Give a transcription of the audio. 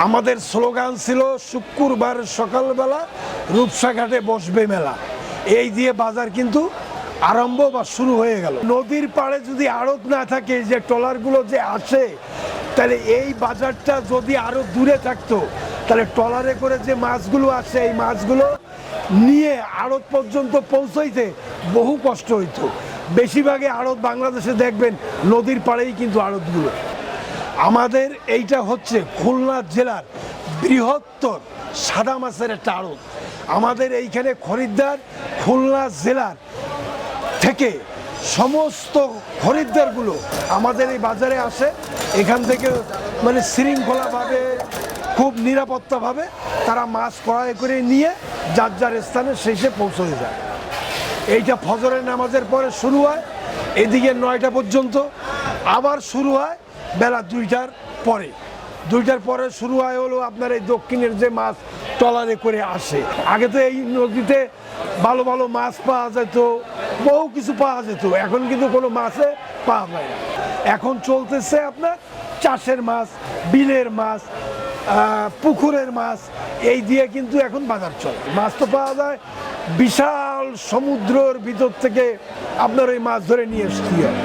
আমাদের স্লোগান ছিল শুক্রবার সকালবেলা রূপসা ঘাটে বসবে মেলা। এই দিয়ে বাজার কিন্তু আরম্ভ বা শুরু হয়ে গেল। নদীর পাড়ে যদি আড়ত না থাকে, যে ট্রলারগুলো যে আসে, তাহলে এই বাজারটা যদি আরো দূরে থাকতো, তাহলে ট্রলারে করে যে মাছগুলো আসে এই মাছগুলো নিয়ে আড়ত পর্যন্ত পৌঁছাইতে বহু কষ্ট হইতো। বেশিরভাগই আড়ত বাংলাদেশে দেখবেন নদীর পাড়েই কিন্তু আড়তগুলো। আমাদের এইটা হচ্ছে খুলনা জেলার বৃহত্তর সাদা মাছের একটা আড়ত। আমাদের এইখানে খরিদ্দার খুলনা জেলার থেকে সমস্ত খরিদ্দারগুলো আমাদের এই বাজারে আসে। এখান থেকে মানে শৃঙ্খলাভাবে খুব নিরাপত্তাভাবে তারা মাছ ক্রয় করে নিয়ে যার যার স্থানে শেষে পৌঁছে যায়। এইটা ফজরের নামাজের পরে শুরু হয়, এদিকে 9টা পর্যন্ত, আবার শুরু হয় বেলা 2টার পরে। 2টার পরে শুরু হয় হলো আপনার এই দক্ষিণের যে মাছ ট্রলারে করে আসে। আগে তো এই নদীতে ভালো ভালো মাছ পাওয়া যেত, বহু কিছু পাওয়া যেত, এখন কিন্তু কোনো মাছে পাওয়া যায় না। এখন চলতেছে আপনার চাষের মাছ, বিলের মাছ, পুকুরের মাছ, এই দিয়ে কিন্তু এখন বাজার চলে। মাছ তো পাওয়া যায় বিশাল সমুদ্রের ভিতর থেকে আপনার ওই মাছ ধরে নিয়ে এসতে হয়।